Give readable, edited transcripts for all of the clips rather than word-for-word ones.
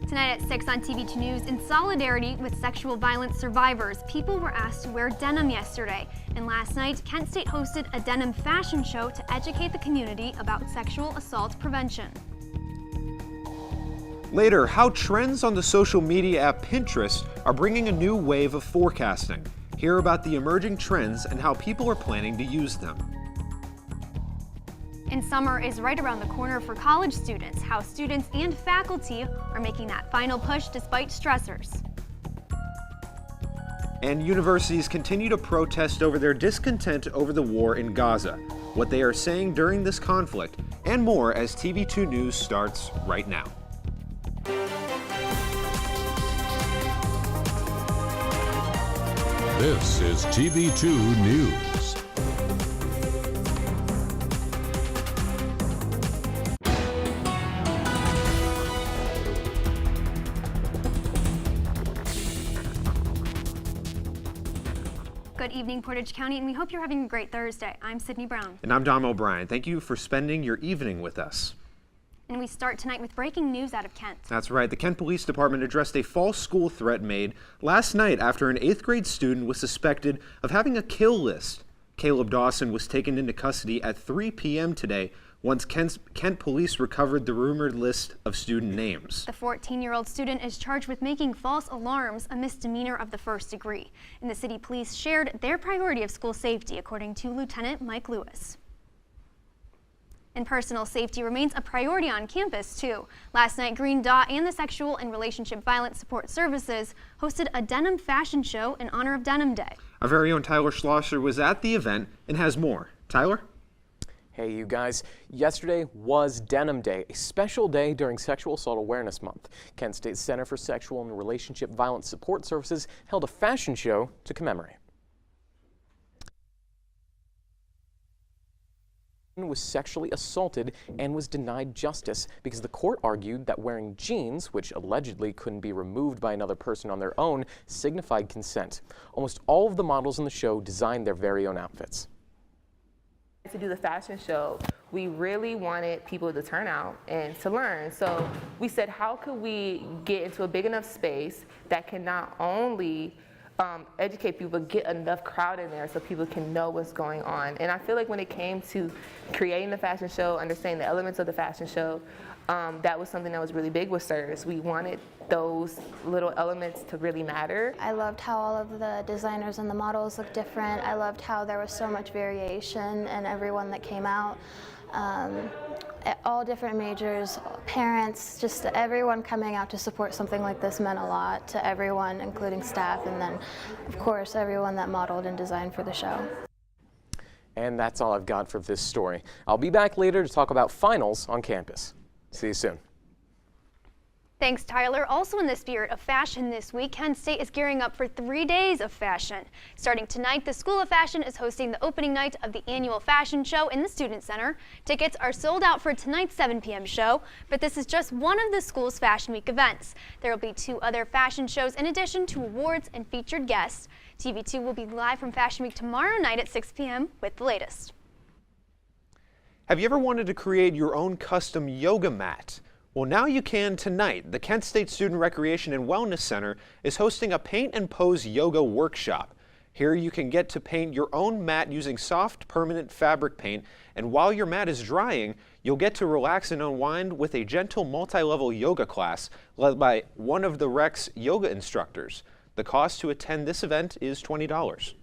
Tonight at 6 on TV2 News, in solidarity with sexual violence survivors, people were asked to wear denim yesterday. And last night, Kent State hosted a denim fashion show to educate the community about sexual assault prevention. Later, how trends on the social media app Pinterest are bringing a new wave of forecasting. Hear about the emerging trends and how people are planning to use them. And summer is right around the corner for college students, how students and faculty are making that final push despite stressors. And universities continue to protest over their discontent over the war in Gaza, what they are saying during this conflict, and more as TV2 News starts right now. This is TV2 News. Good evening, Portage County, and we hope you're having a great Thursday. I'm Sydney Brown. And I'm Dom O'Brien. Thank you for spending your evening with us. And we start tonight with breaking news out of Kent. That's right. The Kent Police Department addressed a false school threat made last night after an 8th grade student was suspected of having a kill list. Caleb Dawson was taken into custody at 3 p.m. today once Kent Police recovered the rumored list of student names. The 14-year-old student is charged with making false alarms, a misdemeanor of the first degree. And the city police shared their priority of school safety, according to Lieutenant Mike Lewis. And personal safety remains a priority on campus, too. Last night, Green Dot and the Sexual and Relationship Violence Support Services hosted a denim fashion show in honor of Denim Day. Our very own Tyler Schlosser was at the event and has more. Tyler? Hey, you guys. Yesterday was Denim Day, a special day during Sexual Assault Awareness Month. Kent State Center for Sexual and Relationship Violence Support Services held a fashion show to commemorate. Was sexually assaulted and was denied justice because the court argued that wearing jeans, which allegedly couldn't be removed by another person on their own, signified consent. Almost all of the models in the show designed their very own outfits. To do the fashion show, we really wanted people to turn out and to learn. So we said, how could we get into a big enough space that can not only educate people, but get enough crowd in there so people can know what's going on. And I feel like when it came to creating the fashion show, understanding the elements of the fashion show, that was something that was really big with SIRS. We wanted those little elements to really matter. I loved how all of the designers and the models looked different. I loved how there was so much variation in everyone that came out. All different majors, parents, just everyone coming out to support something like this meant a lot to everyone, including staff, and then, of course, everyone that modeled and designed for the show. And that's all I've got for this story. I'll be back later to talk about finals on campus. See you soon. Thanks, Tyler. Also in the spirit of fashion this week, Kent State is gearing up for 3 days of fashion. Starting tonight, the School of Fashion is hosting the opening night of the annual fashion show in the Student Center. Tickets are sold out for tonight's 7 p.m. show, but this is just one of the school's Fashion Week events. There will be 2 other fashion shows in addition to awards and featured guests. TV2 will be live from Fashion Week tomorrow night at 6 p.m. with the latest. Have you ever wanted to create your own custom yoga mat? Well, now you can tonight. The Kent State Student Recreation and Wellness Center is hosting a paint and pose yoga workshop. Here you can get to paint your own mat using soft, permanent fabric paint, and while your mat is drying, you'll get to relax and unwind with a gentle multi-level yoga class led by one of the Rec's yoga instructors. The cost to attend this event is $20.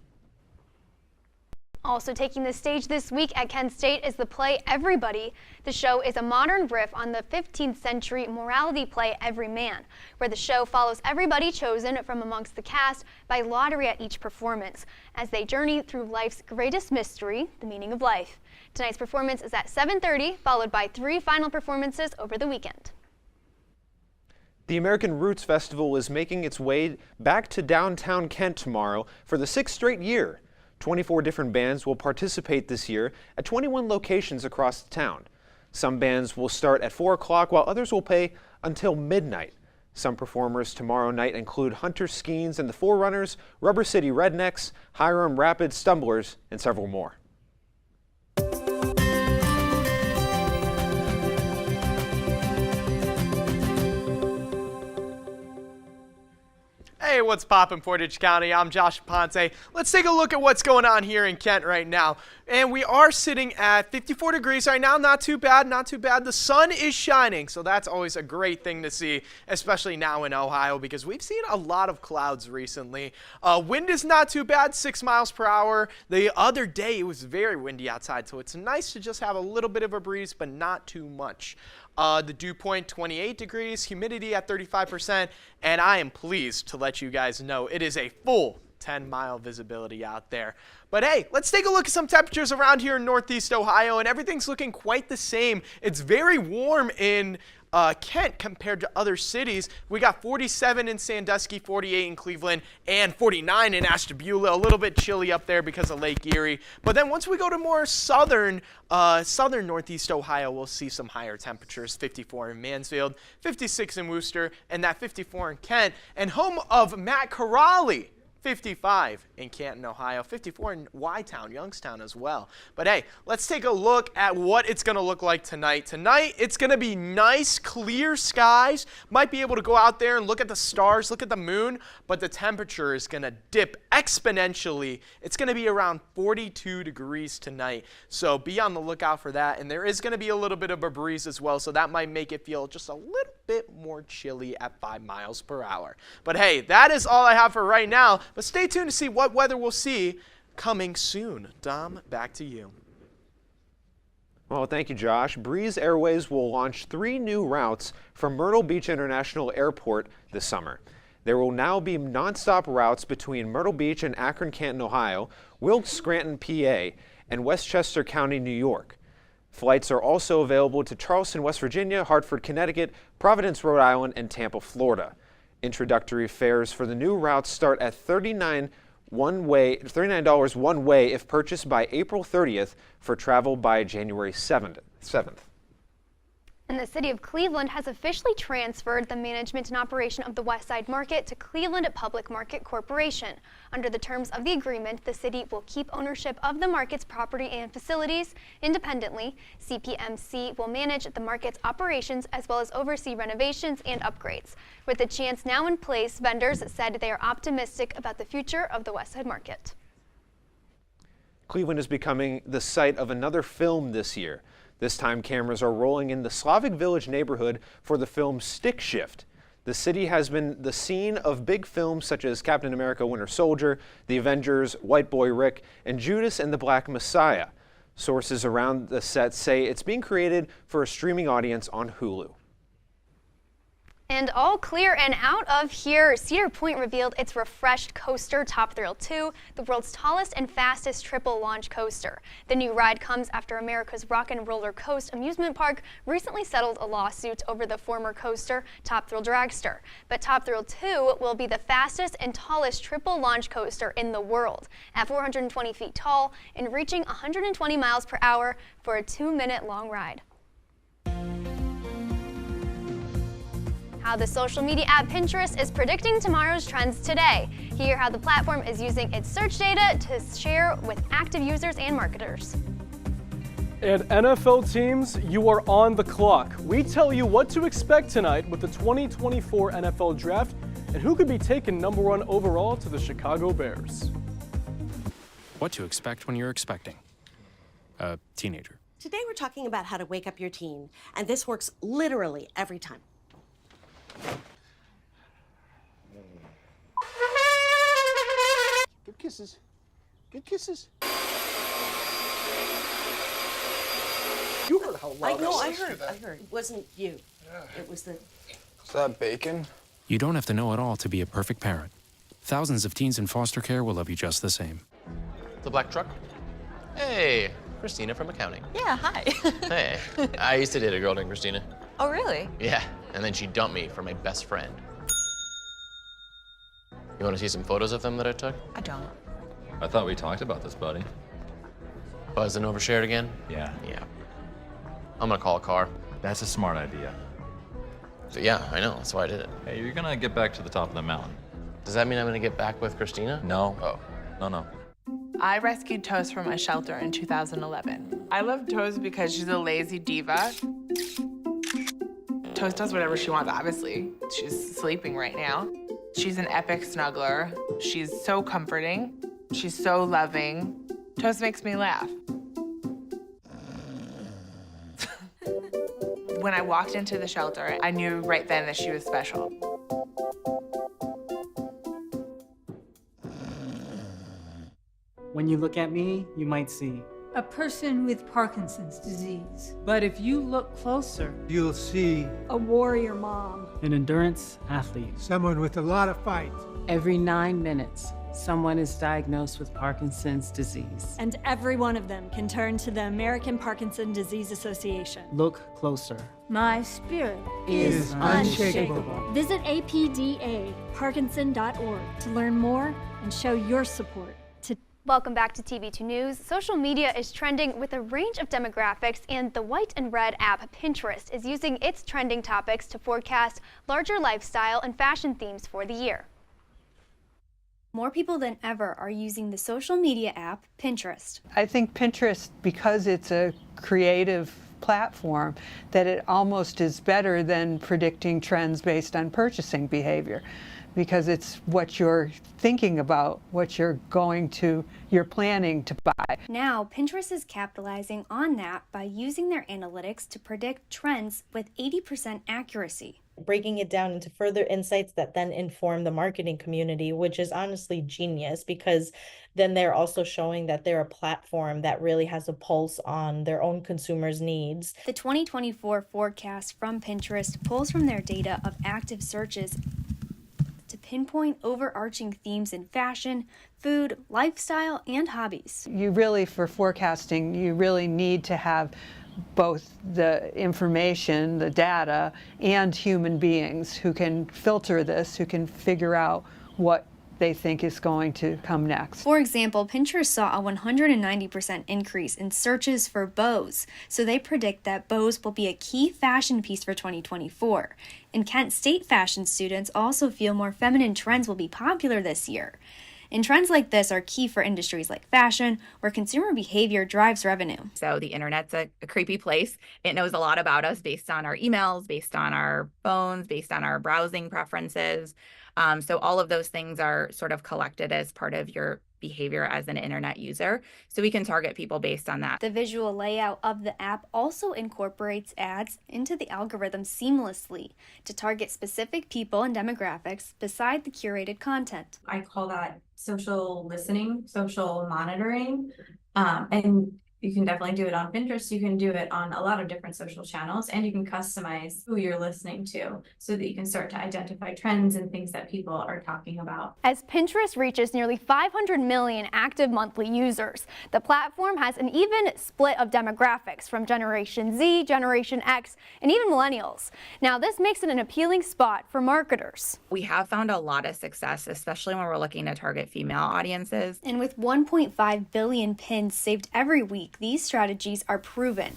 Also taking the stage this week at Kent State is the play Everybody. The show is a modern riff on the 15th century morality play Every Man, where the show follows everybody chosen from amongst the cast by lottery at each performance, as they journey through life's greatest mystery, the meaning of life. Tonight's performance is at 7:30, followed by 3 final performances over the weekend. The American Roots Festival is making its way back to downtown Kent tomorrow for the 6th straight year. 24 different bands will participate this year at 21 locations across the town. Some bands will start at 4 o'clock while others will play until midnight. Some performers tomorrow night include Hunter Skeens and the Forerunners, Rubber City Rednecks, Hiram Rapid Stumblers, and several more. Hey, what's poppin', Portage County? I'm Josh Ponce. Let's take a look at what's going on here in Kent right now. And we are sitting at 54 degrees right now. Not too bad, not too bad. The sun is shining, so that's always a great thing to see, especially now in Ohio, because we've seen a lot of clouds recently. Wind is not too bad, 6 miles per hour. The other day, it was very windy outside, so it's nice to just have a little bit of a breeze, but not too much. The dew point, 28 degrees, humidity at 35%, and I am pleased to let you guys know it is a full 10-mile visibility out there. But hey, let's take a look at some temperatures around here in Northeast Ohio, and everything's looking quite the same. It's very warm in Kent compared to other cities. We got 47 in Sandusky, 48 in Cleveland, and 49 in Ashtabula. A little bit chilly up there because of Lake Erie. But then once we go to more southern Northeast Ohio, we'll see some higher temperatures. 54 in Mansfield, 56 in Worcester, and that 54 in Kent. And home of Matt Corrali, 55 in Canton, Ohio, 54 in Y-Town, Youngstown as well. But hey, let's take a look at what it's going to look like tonight. Tonight, it's going to be nice, clear skies. Might be able to go out there and look at the stars, look at the moon, but the temperature is going to dip exponentially. It's going to be around 42 degrees tonight, so be on the lookout for that. And there is going to be a little bit of a breeze as well, so that might make it feel just a little bit more chilly at 5 miles per hour. But hey, that is all I have for right now. But stay tuned to see what weather we'll see coming soon. Dom, back to you. Well, thank you, Josh. Breeze Airways will launch 3 new routes from Myrtle Beach International Airport this summer. There will now be nonstop routes between Myrtle Beach and Akron-Canton, Ohio, Wilkes-Scranton, PA, and Westchester County, New York. Flights are also available to Charleston, West Virginia, Hartford, Connecticut, Providence, Rhode Island, and Tampa, Florida. Introductory fares for the new routes start at $39 one way if purchased by April 30th for travel by January 7th. And the city of Cleveland has officially transferred the management and operation of the West Side Market to Cleveland Public Market Corporation. Under the terms of the agreement, the city will keep ownership of the market's property and facilities independently. CPMC will manage the market's operations as well as oversee renovations and upgrades. With the chance now in place, vendors said they are optimistic about the future of the West Side Market. Cleveland is becoming the site of another film this year. This time, cameras are rolling in the Slavic Village neighborhood for the film Stick Shift. The city has been the scene of big films such as Captain America: Winter Soldier, The Avengers, White Boy Rick, and Judas and the Black Messiah. Sources around the set say it's being created for a streaming audience on Hulu. And all clear and out of here, Cedar Point revealed its refreshed coaster, Top Thrill 2, the world's tallest and fastest triple launch coaster. The new ride comes after America's Rock and Roller Coast amusement park recently settled a lawsuit over the former coaster, Top Thrill Dragster. But Top Thrill 2 will be the fastest and tallest triple launch coaster in the world, at 420 feet tall and reaching 120 miles per hour for a 2-minute long ride. How the social media app Pinterest is predicting tomorrow's trends today. Hear how the platform is using its search data to share with active users and marketers. And NFL teams, you are on the clock. We tell you what to expect tonight with the 2024 NFL Draft and who could be taken #1 overall to the Chicago Bears. What to expect when you're expecting a teenager. Today we're talking about how to wake up your teen, and this works literally every time. Good kisses. Good kisses. You heard how loud I know, I I was. heard. It wasn't you. It was the... Is that bacon? You don't have to know it all to be a perfect parent. Thousands of teens in foster care will love you just the same. The black truck? Hey, Christina from accounting. Yeah, hi. Hey, I used to date a girl named Christina. Oh, really? Yeah, and then she dumped me for my best friend. You want to see some photos of them that I took? I don't. I thought we talked about this, buddy. Buzz and overshared again? Yeah. Yeah. I'm gonna call a car. That's a smart idea. So yeah, I know, that's why I did it. Hey, you're gonna get back to the top of the mountain. Does that mean I'm gonna get back with Christina? No. Oh. No. I rescued Toast from a shelter in 2011. I love Toast because she's a lazy diva. Toast does whatever she wants, obviously. She's sleeping right now. She's an epic snuggler. She's so comforting. She's so loving. Toast makes me laugh. When I walked into the shelter, I knew right then that she was special. When you look at me, you might see a person with Parkinson's disease. But if you look closer, You'll see a warrior mom. an endurance athlete. Someone with a lot of fight. Every 9 minutes, someone is diagnosed with Parkinson's disease. And every one of them can turn to the American Parkinson Disease Association. Look closer. My spirit is unshakable. Visit apdaparkinson.org to learn more and show your support. Welcome back to TV2 News. Social media is trending with a range of demographics, and the White and Red app Pinterest is using its trending topics to forecast larger lifestyle and fashion themes for the year. More people than ever are using the social media app Pinterest. I think Pinterest, because it's a creative platform, that it almost is better than predicting trends based on purchasing behavior, because it's what you're thinking about, what you're planning to buy. Now, Pinterest is capitalizing on that by using their analytics to predict trends with 80% accuracy. Breaking it down into further insights that then inform the marketing community, which is honestly genius, because then they're also showing that they're a platform that really has a pulse on their own consumers' needs. The 2024 forecast from Pinterest pulls from their data of active searches to pinpoint overarching themes in fashion, food, lifestyle, and hobbies. You really, for forecasting, you really need to have both the information, the data, and human beings who can filter this, who can figure out what they think is going to come next. For example, Pinterest saw a 190% increase in searches for bows, so they predict that bows will be a key fashion piece for 2024. And Kent State fashion students also feel more feminine trends will be popular this year. And trends like this are key for industries like fashion, where consumer behavior drives revenue. So the internet's a creepy place. It knows a lot about us based on our emails, based on our phones, based on our browsing preferences. So all of those things are sort of collected as part of your behavior as an internet user. So we can target people based on that. The visual layout of the app also incorporates ads into the algorithm seamlessly to target specific people and demographics beside the curated content. I call that social listening, social monitoring, and you can definitely do it on Pinterest. You can do it on a lot of different social channels, and you can customize who you're listening to so that you can start to identify trends and things that people are talking about. As Pinterest reaches nearly 500 million active monthly users, the platform has an even split of demographics from Generation Z, Generation X, and even millennials. Now, this makes it an appealing spot for marketers. We have found a lot of success, especially when we're looking to target female audiences. And with 1.5 billion pins saved every week, these strategies are proven.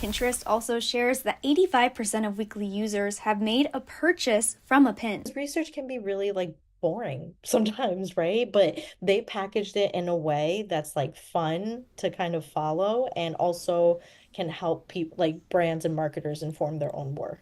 Pinterest also shares that 85% of weekly users have made a purchase from a pin. Research can be really boring sometimes, right? But they packaged it in a way that's fun to kind of follow, and also can help people brands and marketers inform their own work.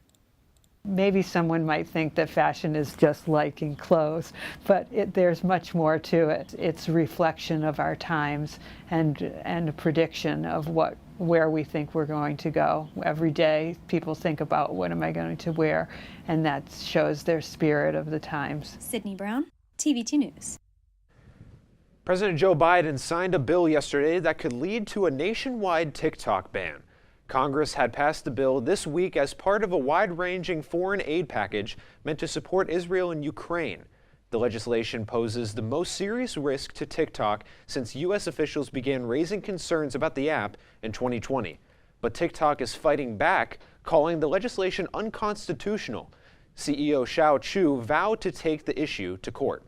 Maybe someone might think that fashion is just liking clothes, but there's much more to it. It's a reflection of our times and a prediction of where we think we're going to go. Every day people think about, what am I going to wear? And that shows their spirit of the times. Sydney Brown, TV2 News. President Joe Biden signed a bill yesterday that could lead to a nationwide TikTok ban. Congress had passed the bill this week as part of a wide-ranging foreign aid package meant to support Israel and Ukraine. The legislation poses the most serious risk to TikTok since U.S. officials began raising concerns about the app in 2020. But TikTok is fighting back, calling the legislation unconstitutional. CEO Shao Chu vowed to take the issue to court.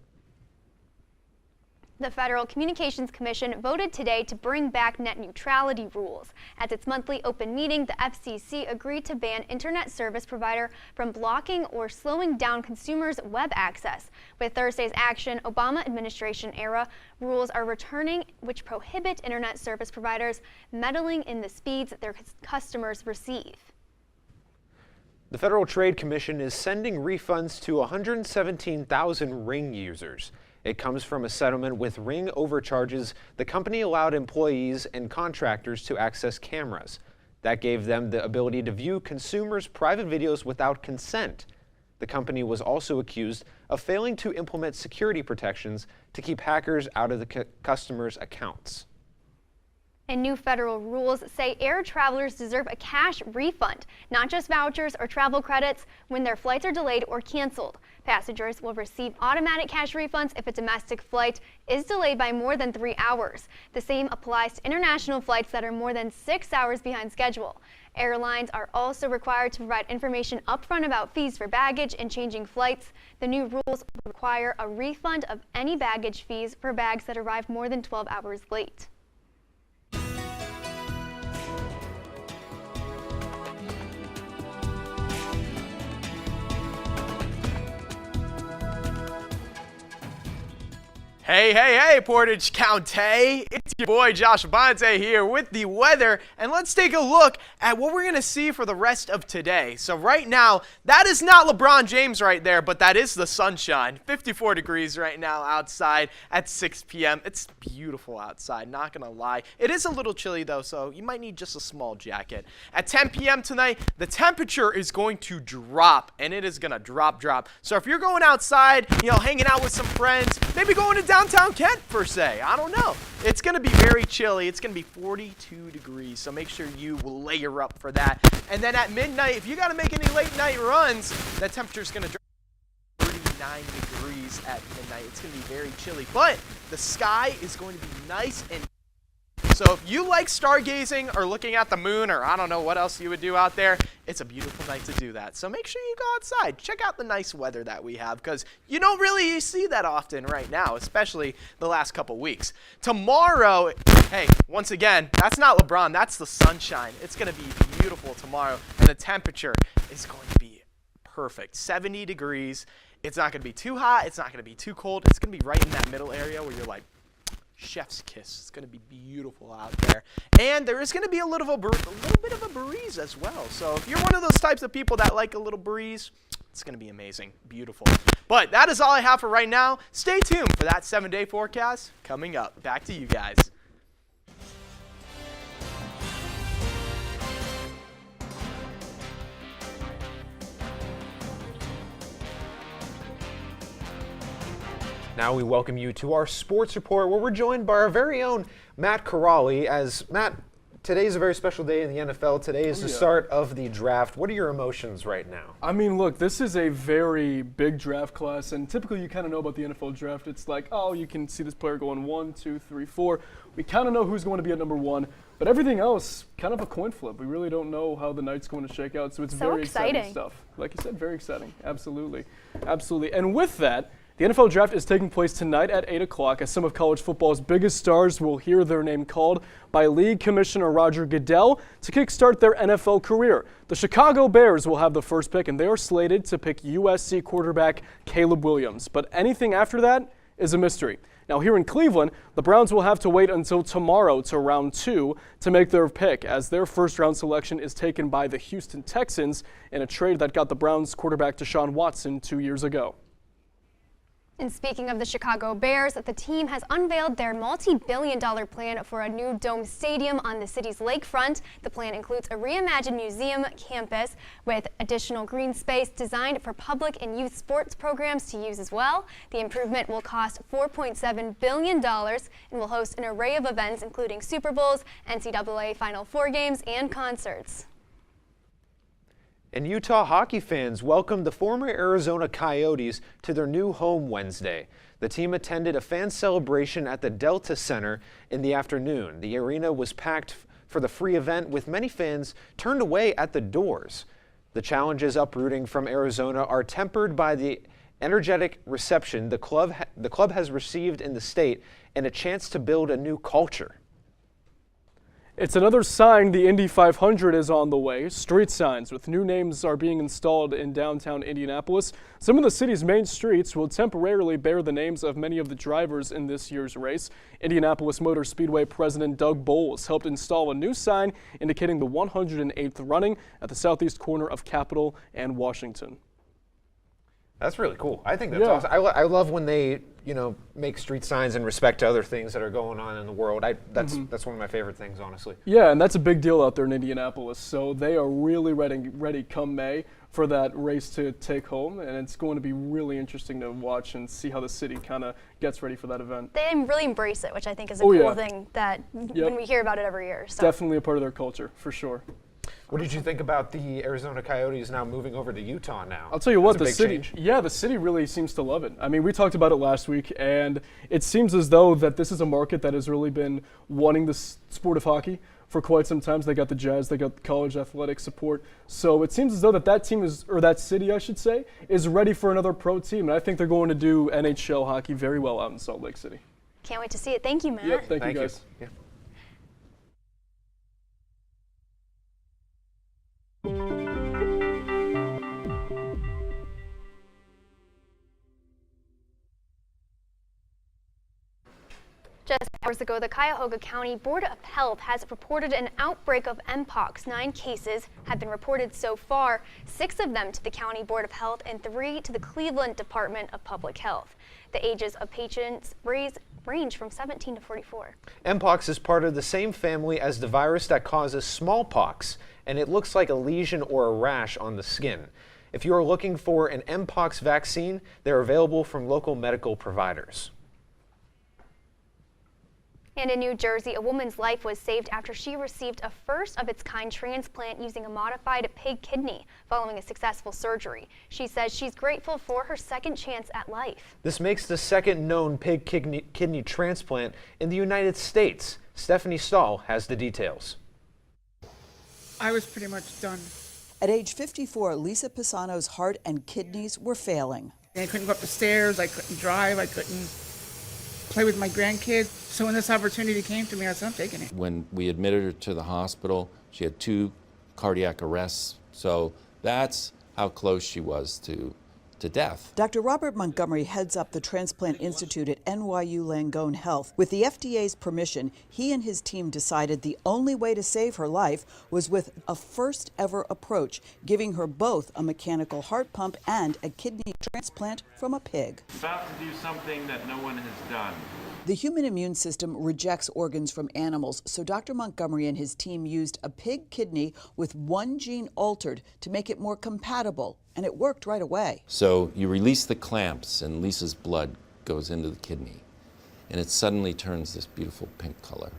The Federal Communications Commission voted today to bring back net neutrality rules. At its monthly open meeting, the FCC agreed to ban internet service provider from blocking or slowing down consumers' web access. With Thursday's action, Obama administration era rules are returning, which prohibit internet service providers meddling in the speeds their customers receive. The Federal Trade Commission is sending refunds to 117,000 Ring users. It comes from a settlement with Ring overcharges the company allowed employees and contractors to access cameras. That gave them the ability to view consumers' private videos without consent. The company was also accused of failing to implement security protections to keep hackers out of the customers' accounts. And new federal rules say air travelers deserve a cash refund, not just vouchers or travel credits when their flights are delayed or canceled. Passengers will receive automatic cash refunds if a domestic flight is delayed by more than 3 hours. The same applies to international flights that are more than 6 hours behind schedule. Airlines are also required to provide information upfront about fees for baggage and changing flights. The new rules require a refund of any baggage fees for bags that arrive more than 12 hours late. Hey, Portage County. It's your boy Josh Ponte here with the weather, and let's take a look at what we're going to see for the rest of today. So right now, that is not LeBron James right there, but that is the sunshine. 54 degrees right now outside at 6 p.m. It's beautiful outside, not going to lie. It is a little chilly though, so you might need just a small jacket. At 10 p.m. tonight, the temperature is going to drop, and it is going to drop. So if you're going outside, hanging out with some friends, maybe going to downtown Kent per se, I don't know. It's going to be very chilly. It's going to be 42 degrees, so make sure you will layer up for that. And then at midnight, if you got to make any late night runs, that temperature is going to drop 39 degrees at midnight. It's going to be very chilly, but the sky is going to be nice and so if you like stargazing or looking at the moon or I don't know what else you would do out there, it's a beautiful night to do that. So make sure you go outside. Check out the nice weather that we have because you don't really see that often right now, especially the last couple weeks. Tomorrow, hey, once again, that's not LeBron. That's the sunshine. It's going to be beautiful tomorrow, and the temperature is going to be perfect. 70 degrees. It's not going to be too hot. It's not going to be too cold. It's going to be right in that middle area where you're like, chef's kiss. It's going to be beautiful out there. And there is going to be a little bit of a breeze as well. So if you're one of those types of people that like a little breeze, it's going to be amazing. Beautiful. But that is all I have for right now. Stay tuned for that 7-day forecast coming up. Back to you guys. Now we welcome you to our sports report where we're joined by our very own Matt Corrali. As Matt, today's a very special day in the NFL. Today is the start of the draft. What are your emotions right now? I mean, look, this is a very big draft class, and typically you kind of know about the NFL draft. It's like, oh, you can see this player going 1, 2, 3, 4. We kind of know who's going to be at number 1, but everything else, kind of a coin flip. We really don't know how the night's going to shake out, so it's very exciting stuff. Like you said, very exciting. Absolutely. Absolutely. And with that, the NFL draft is taking place tonight at 8 o'clock as some of college football's biggest stars will hear their name called by League Commissioner Roger Goodell to kickstart their NFL career. The Chicago Bears will have the first pick, and they are slated to pick USC quarterback Caleb Williams. But anything after that is a mystery. Now here in Cleveland, the Browns will have to wait until tomorrow to round 2 to make their pick, as their first round selection is taken by the Houston Texans in a trade that got the Browns quarterback Deshaun Watson 2 years ago. And speaking of the Chicago Bears, the team has unveiled their multi-billion-dollar plan for a new dome stadium on the city's lakefront. The plan includes a reimagined museum campus with additional green space designed for public and youth sports programs to use as well. The improvement will cost $4.7 billion and will host an array of events including Super Bowls, NCAA Final Four games, and concerts. And Utah hockey fans welcomed the former Arizona Coyotes to their new home Wednesday. The team attended a fan celebration at the Delta Center in the afternoon. The arena was packed for the free event, with many fans turned away at the doors. The challenges uprooting from Arizona are tempered by the energetic reception the club has received in the state and a chance to build a new culture. It's another sign the Indy 500 is on the way. Street signs with new names are being installed in downtown Indianapolis. Some of the city's main streets will temporarily bear the names of many of the drivers in this year's race. Indianapolis Motor Speedway President Doug Bowles helped install a new sign indicating the 108th running at the southeast corner of Capitol and Washington. That's really cool. I think that's awesome. I love when they, make street signs in respect to other things that are going on in the world. That's one of my favorite things, honestly. Yeah, and that's a big deal out there in Indianapolis. So they are really ready come May for that race to take home, and it's going to be really interesting to watch and see how the city kind of gets ready for that event. They really embrace it, which I think is a cool thing that when we hear about it every year. So. Definitely a part of their culture, for sure. What did you think about the Arizona Coyotes now moving over to Utah now? I'll tell you what, the city, the city really seems to love it. I mean, we talked about it last week, and it seems as though that this is a market that has really been wanting the sport of hockey for quite some time. They got the Jazz, they got college athletic support. So it seems as though that team is, or that city, I should say, is ready for another pro team. And I think they're going to do NHL hockey very well out in Salt Lake City. Can't wait to see it. Thank you, Matt. Yep, thank you guys. Yeah. Just hours ago, the Cuyahoga County Board of Health has reported an outbreak of Mpox. 9 cases have been reported so far, 6 of them to the County Board of Health and 3 to the Cleveland Department of Public Health. The ages of patients range from 17 to 44. Mpox is part of the same family as the virus that causes smallpox, and it looks like a lesion or a rash on the skin. If you are looking for an Mpox vaccine, they're available from local medical providers. And in New Jersey, a woman's life was saved after she received a first-of-its-kind transplant using a modified pig kidney following a successful surgery. She says she's grateful for her second chance at life. This makes the second known pig kidney transplant in the United States. Stephanie Stahl has the details. I was pretty much done. At age 54, Lisa Pisano's heart and kidneys were failing. I couldn't go up the stairs, I couldn't drive, I couldn't play with my grandkids. So when this opportunity came to me, I said, I'm taking it. When we admitted her to the hospital, she had 2 cardiac arrests. So that's how close she was to death. Dr. Robert Montgomery heads up the Transplant Institute at NYU Langone Health. With the FDA's permission, he and his team decided the only way to save her life was with a first ever approach, giving her both a mechanical heart pump and a kidney transplant from a pig. About to do something that no one has done. The human immune system rejects organs from animals, so Dr. Montgomery and his team used a pig kidney with 1 gene altered to make it more compatible, and it worked right away. So you release the clamps and Lisa's blood goes into the kidney, and it suddenly turns this beautiful pink color,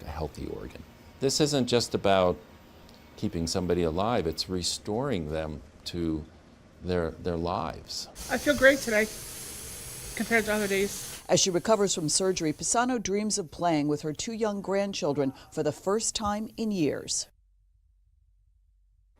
a healthy organ. This isn't just about keeping somebody alive, it's restoring them to their lives. I feel great today compared to other days. As she recovers from surgery, Pisano dreams of playing with her 2 young grandchildren for the first time in years.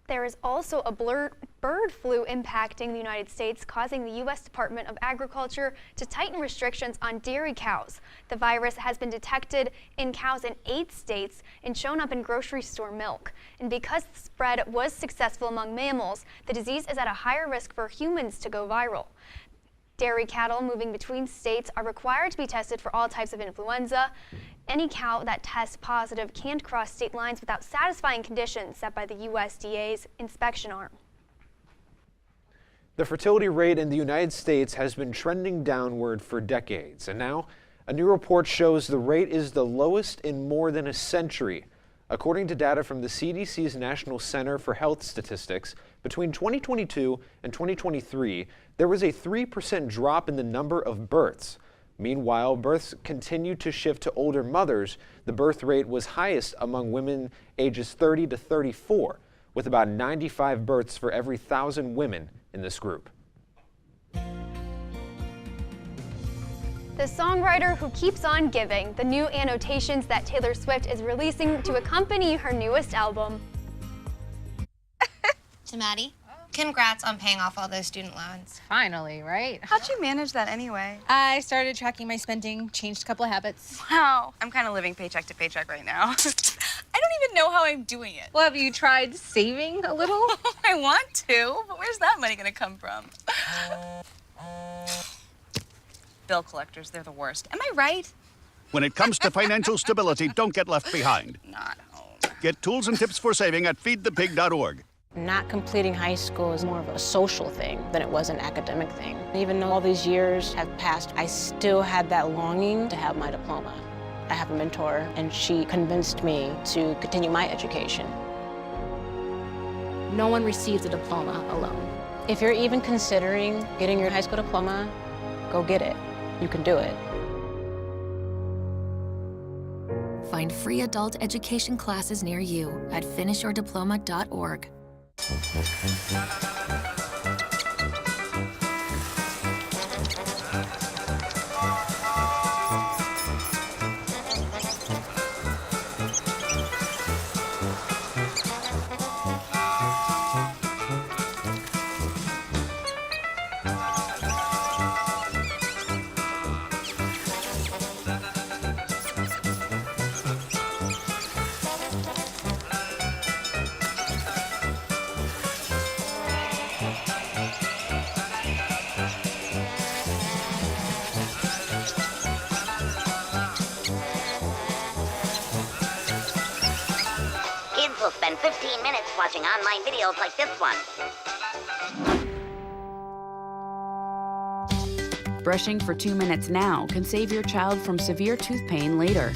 There is also a bird flu impacting the United States, causing the U.S. Department of Agriculture to tighten restrictions on dairy cows. The virus has been detected in cows in 8 states and shown up in grocery store milk. And because the spread was successful among mammals, the disease is at a higher risk for humans to go viral. Dairy cattle moving between states are required to be tested for all types of influenza. Any cow that tests positive can't cross state lines without satisfying conditions set by the USDA's inspection arm. The fertility rate in the United States has been trending downward for decades, and now a new report shows the rate is the lowest in more than a century. According to data from the CDC's National Center for Health Statistics, between 2022 and 2023, there was a 3% drop in the number of births. Meanwhile, births continued to shift to older mothers. The birth rate was highest among women ages 30 to 34, with about 95 births for every 1,000 women in this group. The songwriter who keeps on giving, the new annotations that Taylor Swift is releasing to accompany her newest album. To Maddie. Congrats on paying off all those student loans. Finally, right? How'd you manage that anyway? I started tracking my spending, changed a couple of habits. Wow, I'm kind of living paycheck to paycheck right now. I don't even know how I'm doing it. Well, have you tried saving a little? I want to, but where's that money gonna come from? Bill collectors, they're the worst. Am I right? When it comes to financial stability, don't get left behind. Not home. Get tools and tips for saving at feedthepig.org. Not completing high school is more of a social thing than it was an academic thing. Even though all these years have passed, I still had that longing to have my diploma. I have a mentor, and she convinced me to continue my education. No one receives a diploma alone. If you're even considering getting your high school diploma, go get it. You can do it. Find free adult education classes near you at finishyourdiploma.org. Kids will spend 15 minutes watching online videos like this one. Brushing for 2 minutes now can save your child from severe tooth pain later.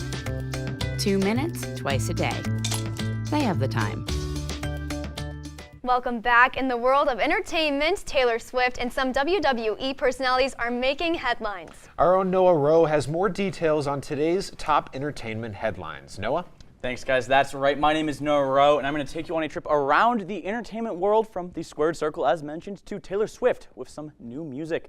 2 minutes, twice a day. They have the time. Welcome back. In the world of entertainment, Taylor Swift and some WWE personalities are making headlines. Our own Noah Rowe has more details on today's top entertainment headlines. Noah? Thanks, guys. That's right. My name is Noah Rowe, and I'm going to take you on a trip around the entertainment world from the squared circle, as mentioned, to Taylor Swift with some new music.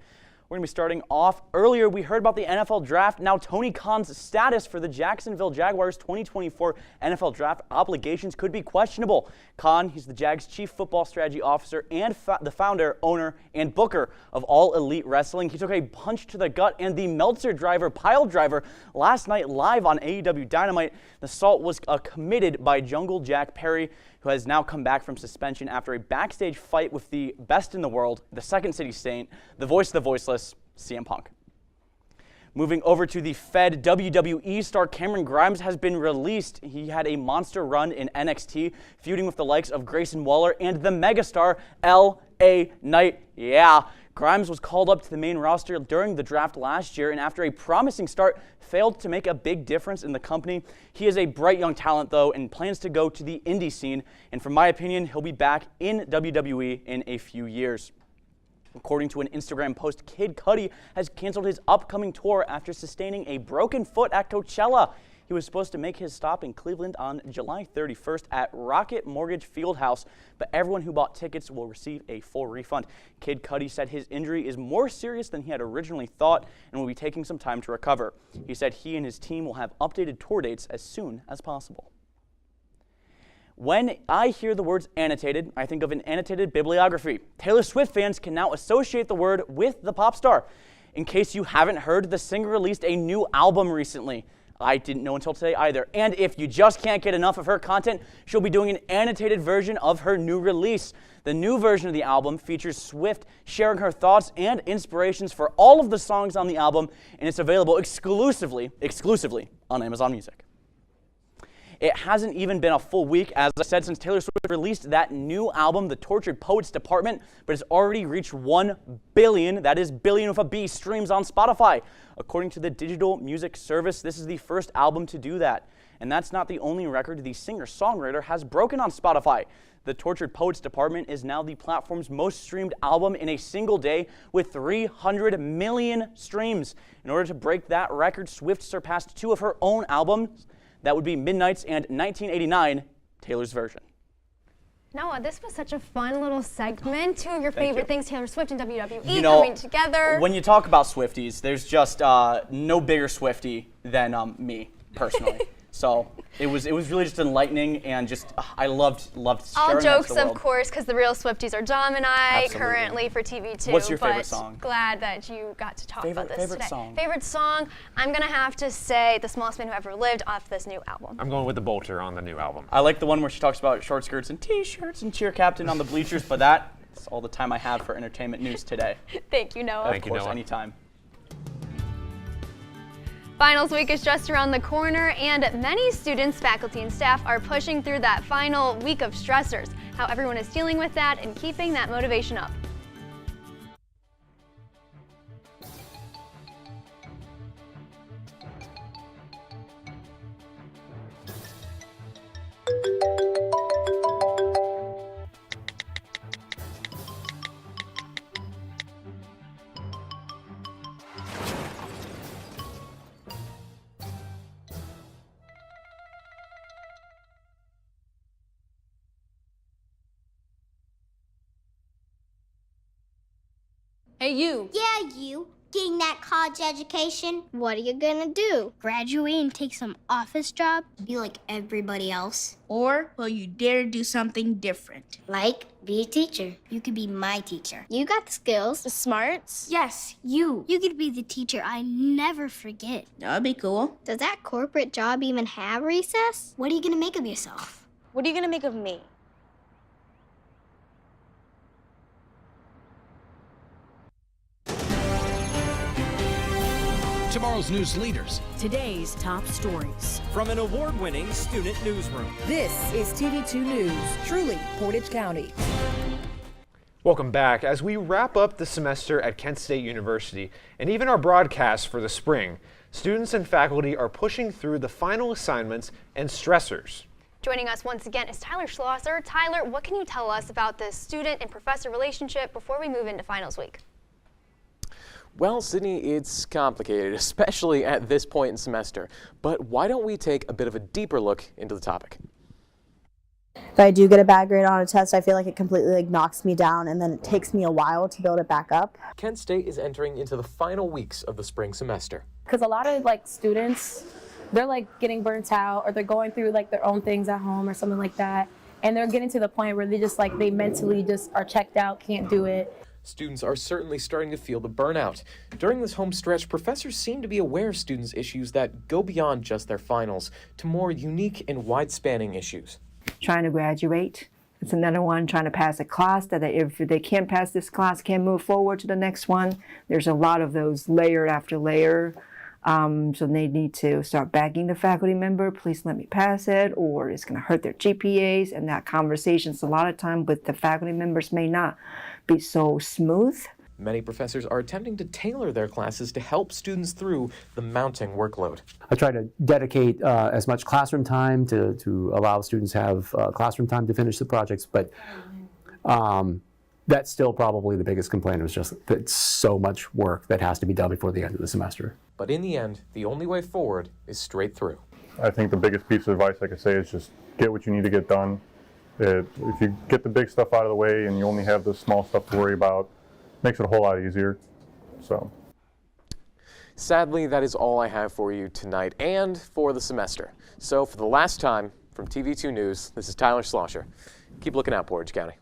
We're going to be starting off. Earlier, we heard about the NFL Draft. Now, Tony Khan's status for the Jacksonville Jaguars 2024 NFL Draft obligations could be questionable. Khan, he's the Jags' chief football strategy officer and the founder, owner, and booker of All Elite Wrestling. He took a punch to the gut and the Meltzer pile driver last night live on AEW Dynamite. The assault was committed by Jungle Jack Perry, who has now come back from suspension after a backstage fight with the best in the world, the Second City Saint, the voice of the voiceless, CM Punk. Moving over to the Fed, WWE star Cameron Grimes has been released. He had a monster run in NXT, feuding with the likes of Grayson Waller and the megastar L.A. Knight. Yeah, Grimes was called up to the main roster during the draft last year, and after a promising start, failed to make a big difference in the company. He is a bright young talent, though, and plans to go to the indie scene, and from my opinion, he'll be back in WWE in a few years. According to an Instagram post, Kid Cudi has canceled his upcoming tour after sustaining a broken foot at Coachella. He was supposed to make his stop in Cleveland on July 31st at Rocket Mortgage Fieldhouse, but everyone who bought tickets will receive a full refund. Kid Cudi said his injury is more serious than he had originally thought and will be taking some time to recover. He said he and his team will have updated tour dates as soon as possible. When I hear the words annotated, I think of an annotated bibliography. Taylor Swift fans can now associate the word with the pop star. In case you haven't heard, the singer released a new album recently. I didn't know until today either. And if you just can't get enough of her content, she'll be doing an annotated version of her new release. The new version of the album features Swift sharing her thoughts and inspirations for all of the songs on the album, and it's available exclusively on Amazon Music. It hasn't even been a full week, as I said, since Taylor Swift released that new album, The Tortured Poets Department, but it's already reached 1 billion, that is billion with a B, streams on Spotify. According to the digital music service, this is the first album to do that. And that's not the only record the singer-songwriter has broken on Spotify. The Tortured Poets Department is now the platform's most streamed album in a single day with 300 million streams. In order to break that record, Swift surpassed 2 of her own albums. That would be Midnight's and 1989, Taylor's version. Noah, this was such a fun little segment. 2 of your favorite things, Taylor Swift and WWE coming together. When you talk about Swifties, there's just no bigger Swiftie than me, personally. So it was really just enlightening, and just I loved sharing All that jokes, to the of world. course, because the real Swifties are Dom and I, Absolutely. currently for TV2. What's your favorite but song? Glad that you got to talk about this Favorite today. song? Favorite song? I'm going to have to say The Smallest Man Who Ever Lived off this new album. I'm going with The Bolter on the new album. I like the one where she talks about short skirts and t-shirts and cheer captain on the bleachers, but that's all the time I have for entertainment news today. Thank you, Noah. Of course, anytime. Finals week is just around the corner, and many students, faculty, and staff are pushing through that final week of stressors. How everyone is dealing with that and keeping that motivation up. Hey, you. Yeah, you. Getting that college education. What are you gonna do? Graduate and take some office job? Be like everybody else? Or will you dare do something different? Like, be a teacher. You could be my teacher. You got the skills. The smarts? Yes, you. You could be the teacher I never forget. That'd be cool. Does that corporate job even have recess? What are you gonna make of yourself? What are you gonna make of me? Tomorrow's news leaders. Today's top stories. From an award-winning student newsroom. This is TV2 News, truly Portage County. Welcome back. As we wrap up the semester at Kent State University and even our broadcast for the spring, students and faculty are pushing through the final assignments and stressors. Joining us once again is Tyler Schlosser. Tyler, what can you tell us about the student and professor relationship before we move into finals week? Well, Sydney, it's complicated, especially at this point in semester. But why don't we take a bit of a deeper look into the topic? If I do get a bad grade on a test, I feel like it completely knocks me down, and then it takes me a while to build it back up. Kent State is entering into the final weeks of the spring semester. Because a lot of students, they're getting burnt out, or they're going through their own things at home or something like that, and they're getting to the point where they just they mentally just are checked out, can't do it. Students are certainly starting to feel the burnout. During this home stretch, professors seem to be aware of students' issues that go beyond just their finals to more unique and wide-spanning issues. Trying to graduate. It's another one trying to pass a class that if they can't pass this class, can't move forward to the next one. There's a lot of those layer after layer. So they need to start begging the faculty member, please let me pass it, or it's going to hurt their GPAs. And that conversations a lot of time with the faculty members may not be so smooth. Many professors are attempting to tailor their classes to help students through the mounting workload. I try to dedicate as much classroom time to allow students to have classroom time to finish the projects, but that's still probably the biggest complaint, is just that it's so much work that has to be done before the end of the semester. But in the end, the only way forward is straight through. I think the biggest piece of advice I could say is just get what you need to get done. If you get the big stuff out of the way and you only have the small stuff to worry about, makes it a whole lot easier. So. Sadly, that is all I have for you tonight and for the semester. So for the last time, from TV2 News, this is Tyler Schlosser. Keep looking out, Portage County.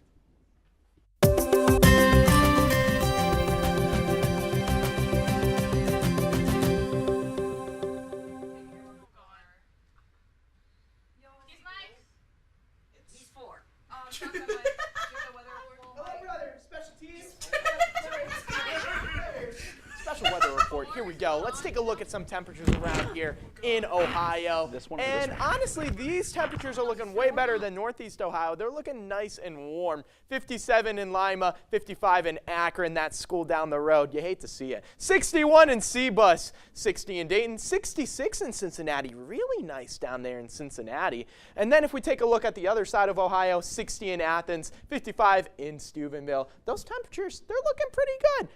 Special weather report. Here we go. Let's take a look at some temperatures around here in Ohio. And honestly, these temperatures are looking way better than Northeast Ohio. They're looking nice and warm. 57 in Lima, 55 in Akron, that school down the road. You hate to see it. 61 in Cbus, 60 in Dayton, 66 in Cincinnati. Really nice down there in Cincinnati. And then if we take a look at the other side of Ohio, 60 in Athens, 55 in Steubenville. Those temperatures, they're looking pretty good,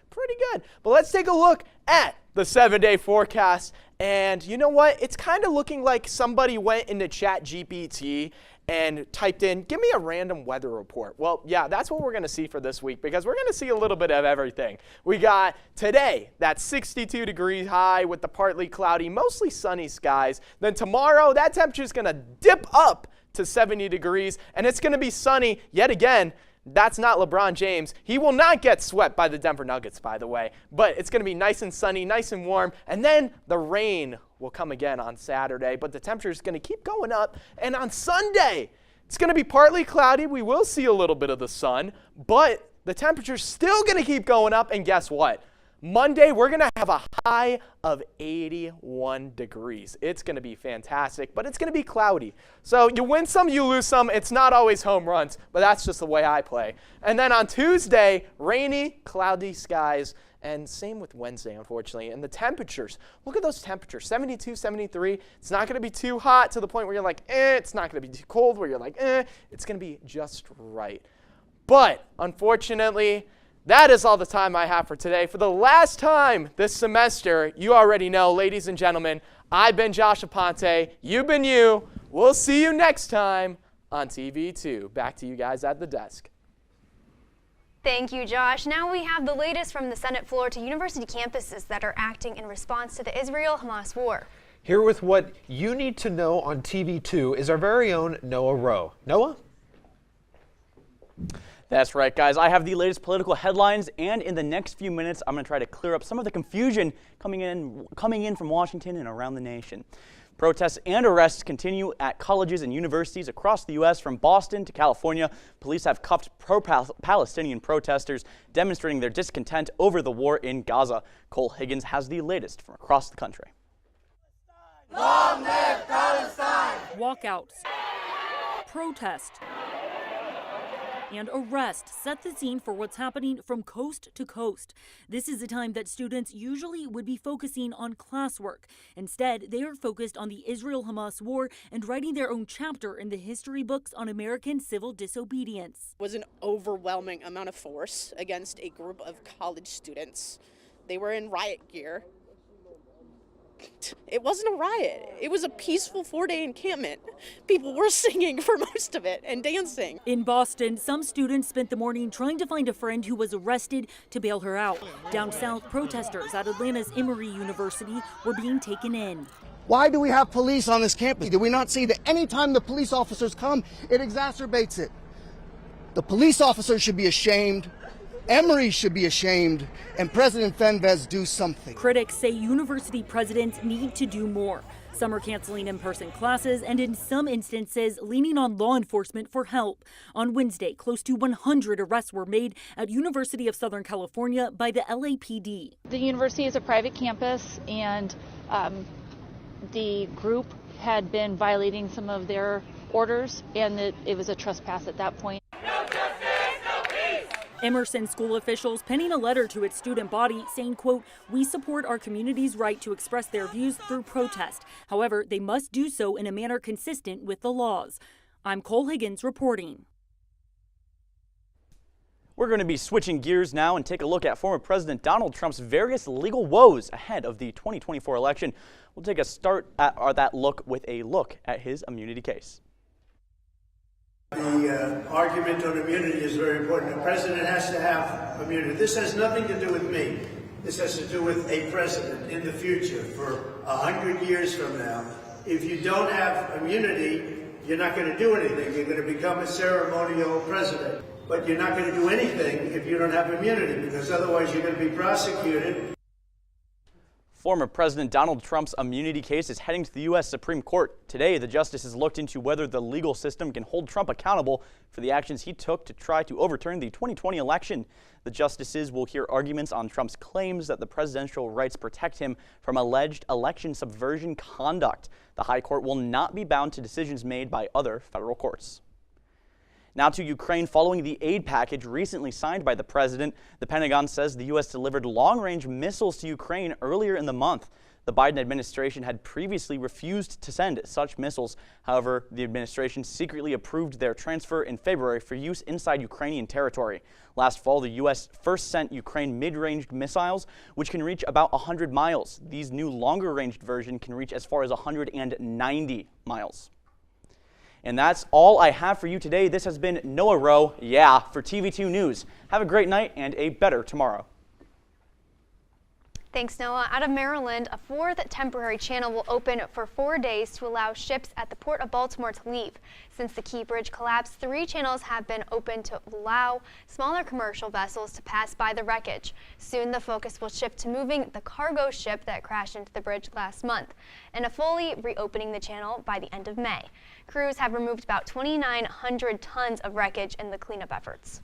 But let's take a look at the 7-day forecast. And you know what? It's kind of looking like somebody went into ChatGPT and typed in, give me a random weather report. Well, yeah, that's what we're going to see for this week, because we're going to see a little bit of everything. We got today, that 62 degree high with the partly cloudy, mostly sunny skies. Then tomorrow, that temperature is going to dip up to 70 degrees, and it's going to be sunny yet again. That's not LeBron James. He will not get swept by the Denver Nuggets, by the way. But it's going to be nice and sunny, nice and warm. And then the rain will come again on Saturday. But the temperature is going to keep going up. And on Sunday, it's going to be partly cloudy. We will see a little bit of the sun. But the temperature's still going to keep going up. And guess what? Monday, we're going to have a high of 81 degrees. It's going to be fantastic, but it's going to be cloudy. So you win some, you lose some. It's not always home runs, but that's just the way I play. And then on Tuesday, rainy, cloudy skies, and same with Wednesday, unfortunately. And the temperatures, look at those temperatures, 72, 73. It's not going to be too hot to the point where you're like, It's not going to be too cold where you're like, It's going to be just right. But unfortunately, that is all the time I have for today. For the last time this semester, you already know, ladies and gentlemen, I've been Josh Aponte. You've been you. We'll see you next time on TV2. Back to you guys at the desk. Thank you, Josh. Now we have the latest from the Senate floor to university campuses that are acting in response to the Israel-Hamas war. Here with what you need to know on TV2 is our very own Noah Rowe. Noah? That's right, guys. I have the latest political headlines, and in the next few minutes, I'm going to try to clear up some of the confusion coming in from Washington and around the nation. Protests and arrests continue at colleges and universities across the U.S. from Boston to California. Police have cuffed pro-Palestinian protesters demonstrating their discontent over the war in Gaza. Cole Higgins has the latest from across the country. Long live Palestine! Walkouts, protests, and arrest set the scene for what's happening from coast to coast. This is a time that students usually would be focusing on classwork. Instead, they are focused on the Israel-Hamas war and writing their own chapter in the history books on American civil disobedience. It was an overwhelming amount of force against a group of college students. They were in riot gear. It wasn't a riot. It was a peaceful 4-day encampment. People were singing for most of it and dancing. In Boston, some students spent the morning trying to find a friend who was arrested to bail her out. Down south, protesters at Atlanta's Emory University were being taken in. Why do we have police on this campus? Do we not see that anytime the police officers come, it exacerbates it? The police officers should be ashamed. Emory should be ashamed, and President Fenves do something. Critics say university presidents need to do more. Some are canceling in-person classes and in some instances leaning on law enforcement for help. On Wednesday, close to 100 arrests were made at University of Southern California by the LAPD. The university is a private campus, and the group had been violating some of their orders, and it was a trespass at that point. Emerson school officials penning a letter to its student body saying, quote, "We support our community's right to express their views through protest. However, they must do so in a manner consistent with the laws." I'm Cole Higgins reporting. We're going to be switching gears now and take a look at former President Donald Trump's various legal woes ahead of the 2024 election. We'll take a start at that look with a look at his immunity case. The argument on immunity is very important. The president has to have immunity. This has nothing to do with me. This has to do with a president in the future for 100 years from now. If you don't have immunity, you're not going to do anything. You're going to become a ceremonial president. But you're not going to do anything if you don't have immunity, because otherwise you're going to be prosecuted. Former President Donald Trump's immunity case is heading to the U.S. Supreme Court. Today, the justices looked into whether the legal system can hold Trump accountable for the actions he took to try to overturn the 2020 election. The justices will hear arguments on Trump's claims that the presidential rights protect him from alleged election subversion conduct. The High Court will not be bound to decisions made by other federal courts. Now to Ukraine. Following the aid package recently signed by the president, the Pentagon says the U.S. delivered long-range missiles to Ukraine earlier in the month. The Biden administration had previously refused to send such missiles. However, the administration secretly approved their transfer in February for use inside Ukrainian territory. Last fall, the U.S. first sent Ukraine mid-ranged missiles, which can reach about 100 miles. These new longer-ranged versions can reach as far as 190 miles. And that's all I have for you today. This has been Noah Rowe, for TV2 News. Have a great night and a better tomorrow. Thanks, Noah. Out of Maryland, a fourth temporary channel will open for 4 days to allow ships at the Port of Baltimore to leave. Since the Key Bridge collapse, 3 channels have been opened to allow smaller commercial vessels to pass by the wreckage. Soon, the focus will shift to moving the cargo ship that crashed into the bridge last month and fully reopening the channel by the end of May. Crews have removed about 2,900 tons of wreckage in the cleanup efforts.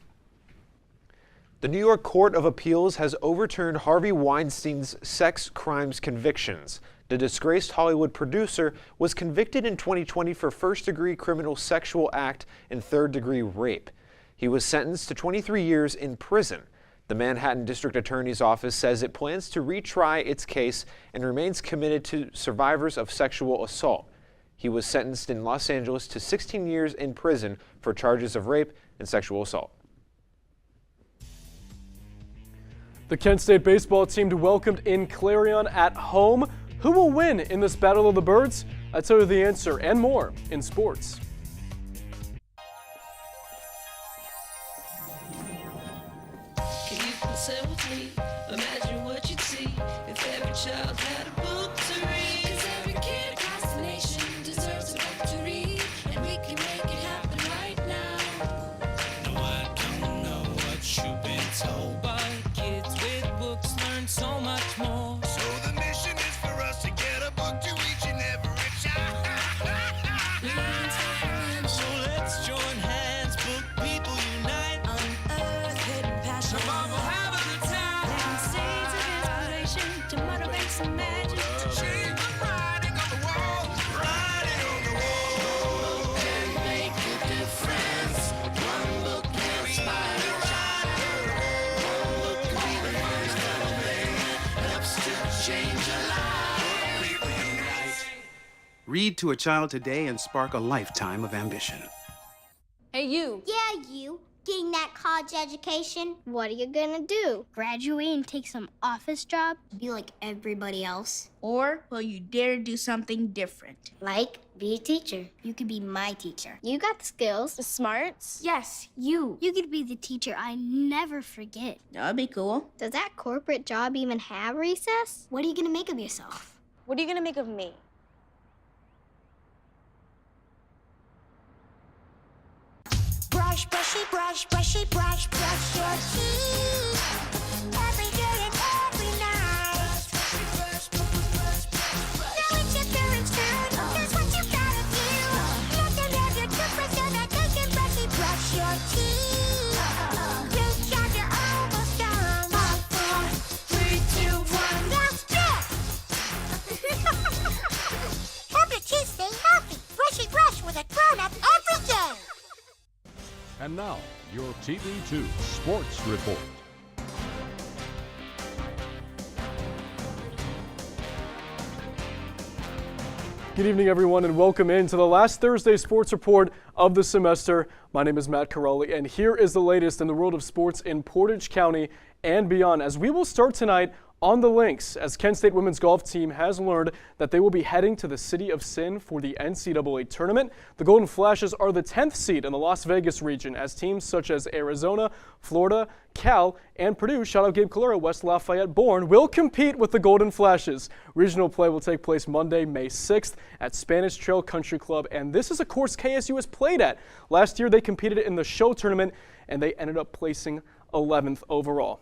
The New York Court of Appeals has overturned Harvey Weinstein's sex crimes convictions. The disgraced Hollywood producer was convicted in 2020 for first-degree criminal sexual act and third-degree rape. He was sentenced to 23 years in prison. The Manhattan District Attorney's Office says it plans to retry its case and remains committed to survivors of sexual assault. He was sentenced in Los Angeles to 16 years in prison for charges of rape and sexual assault. The Kent State baseball team welcomed in Clarion at home. Who will win in this Battle of the Birds? I tell you the answer and more in sports. If you can say with me, imagine what you'd see if every child had a book to read. 'Cause every kid across the nation deserves a book to read, and we can make it happen right now. No, I don't know what you've been told, but kids with books learn so much more. So the mission is for us to get a book to each and every child. So let's join hands, book people unite, unearth hidden passion. Come on, we'll have a good time. Living seeds of inspiration to motivate some magic. To change the writing on the wall, writing on the wall, and make a difference. One book can inspire a child. One book can be the first little thing that helps to change a life. People unite. Read to a child today and spark a lifetime of ambition. Hey, you. Yeah, you. Getting that college education? What are you gonna do? Graduate and take some office job? Be like everybody else? Or will you dare do something different? Like, be a teacher. You could be my teacher. You got the skills. The smarts? Yes, you. You could be the teacher I never forget. That'd be cool. Does that corporate job even have recess? What are you gonna make of yourself? What are you gonna make of me? Brush, brushy, brush, brushy, brush, brush your teeth. Every day and every night. Now it's your parents' turn. Here's what you gotta do. Let them have your toothbrush so that they can brushy brush your teeth. Good job, you're almost done. 5, 4, 3, 2, 1, that's it. Help your teeth stay healthy. Brushy brush with a grown-up every day. And now, your TV2 Sports Report. Good evening, everyone, and welcome into the last Thursday sports report of the semester. My name is Matt Caroli, and here is the latest in the world of sports in Portage County and beyond, as we will start tonight on the links, as Kent State women's golf team has learned that they will be heading to the City of Sin for the NCAA tournament. The Golden Flashes are the 10th seed in the Las Vegas region, as teams such as Arizona, Florida, Cal, and Purdue, shout out Gabe Calera, West Lafayette born, will compete with the Golden Flashes. Regional play will take place Monday, May 6th at Spanish Trail Country Club, and this is a course KSU has played at. Last year they competed in the show tournament, and they ended up placing 11th overall.